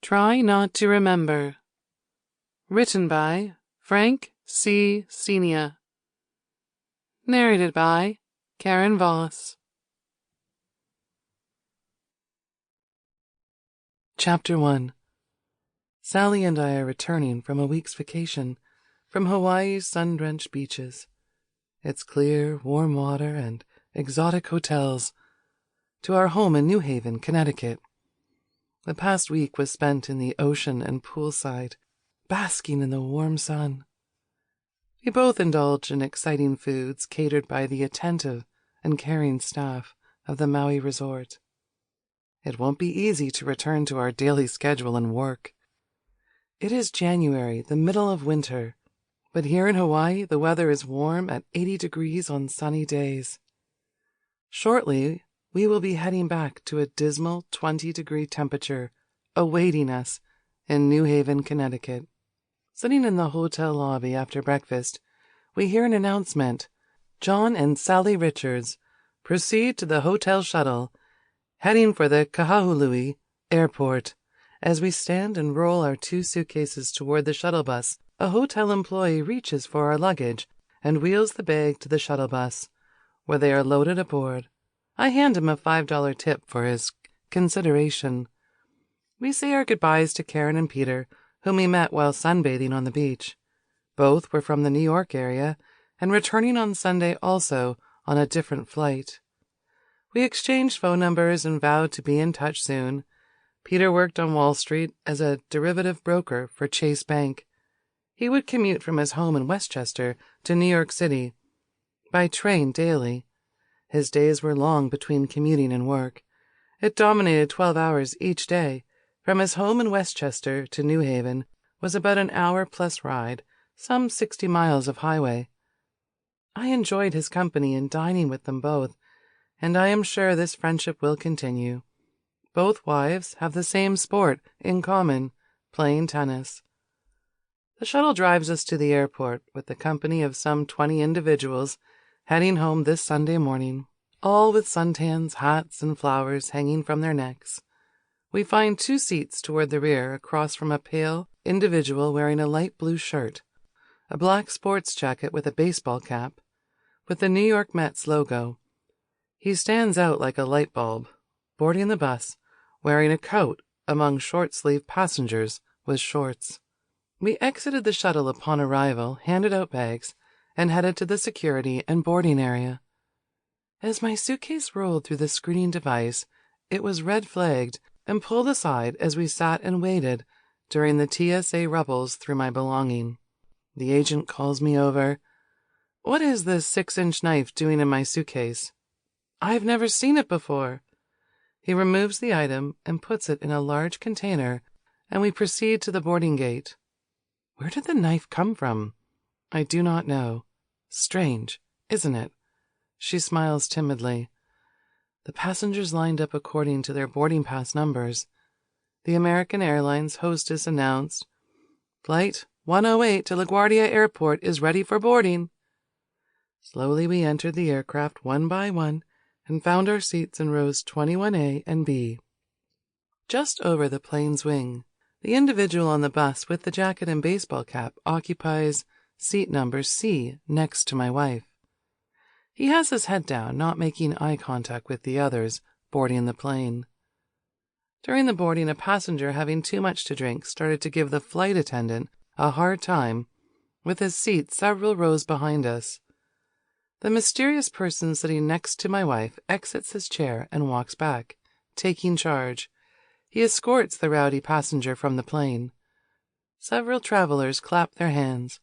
Try Not to Remember. Written by Frank C. Senia. Narrated by Karen Voss. Chapter 1. Sally and I are returning from a week's vacation from Hawaii's sun-drenched beaches, its clear, warm water and exotic hotels, to our home in New Haven, Connecticut. The past week was spent in the ocean and poolside, basking in the warm sun. We both indulged in exciting foods catered by the attentive and caring staff of the Maui resort. It won't be easy to return to our daily schedule and work. It is January, the middle of winter, but here in Hawaii the weather is warm at 80 degrees on sunny days. Shortly, we will be heading back to a dismal 20-degree temperature awaiting us in New Haven, Connecticut. Sitting in the hotel lobby after breakfast, we hear an announcement. John and Sally Richards proceed to the hotel shuttle, heading for the Kahului airport. As we stand and roll our 2 suitcases toward the shuttle bus, a hotel employee reaches for our luggage and wheels the bag to the shuttle bus, where they are loaded aboard. I hand him a $5 tip for his consideration. We say our goodbyes to Karen and Peter, whom we met while sunbathing on the beach. Both were from the New York area and returning on Sunday also on a different flight. We exchanged phone numbers and vowed to be in touch soon. Peter worked on Wall Street as a derivative broker for Chase Bank. He would commute from his home in Westchester to New York City by train daily. His days were long between commuting and work. It dominated 12 hours each day. From his home in Westchester to New Haven was about an hour-plus ride, some 60 miles of highway. I enjoyed his company in dining with them both, and I am sure this friendship will continue. Both wives have the same sport in common, playing tennis. The shuttle drives us to the airport with the company of some 20 individuals heading home this Sunday morning, all with suntans, hats, and flowers hanging from their necks. We find 2 seats toward the rear across from a pale individual wearing a light blue shirt, a black sports jacket with a baseball cap, with the New York Mets logo. He stands out like a light bulb, boarding the bus, wearing a coat among short-sleeved passengers with shorts. We exited the shuttle upon arrival, handed out bags, and headed to the security and boarding area. As my suitcase rolled through the screening device, it was red-flagged and pulled aside as we sat and waited during the TSA rubbles through my belonging. The agent calls me over. "What is this 6-inch knife doing in my suitcase?" "I've never seen it before." He removes the item and puts it in a large container, and we proceed to the boarding gate. Where did the knife come from? I do not know. Strange, isn't it? She smiles timidly. The passengers lined up according to their boarding pass numbers. The American Airlines hostess announced, "Flight 108 to LaGuardia Airport is ready for boarding." Slowly we entered the aircraft one by one and found our seats in rows 21A and B. Just over the plane's wing, the individual on the bus with the jacket and baseball cap occupies seat number C next to my wife. He has his head down, not making eye contact with the others boarding the plane. During the boarding, a passenger having too much to drink started to give the flight attendant a hard time, with his seat several rows behind us. The mysterious person sitting next to my wife exits his chair and walks back, taking charge. He escorts the rowdy passenger from the plane. Several travelers clap their hands.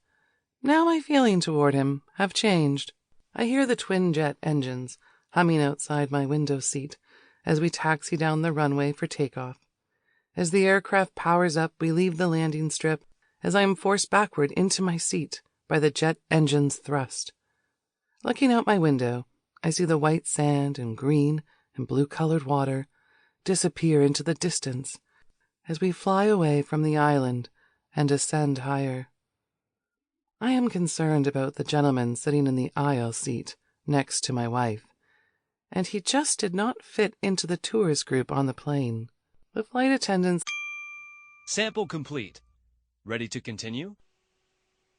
Now my feeling toward him have changed. I hear the twin-jet engines humming outside my window seat as we taxi down the runway for takeoff. As the aircraft powers up, we leave the landing strip as I am forced backward into my seat by the jet engine's thrust. Looking out my window, I see the white sand and green and blue-colored water disappear into the distance as we fly away from the island and ascend higher. I am concerned about the gentleman sitting in the aisle seat next to my wife, and he just did not fit into the tourist group on the plane. The flight attendants Sample complete. Ready to continue?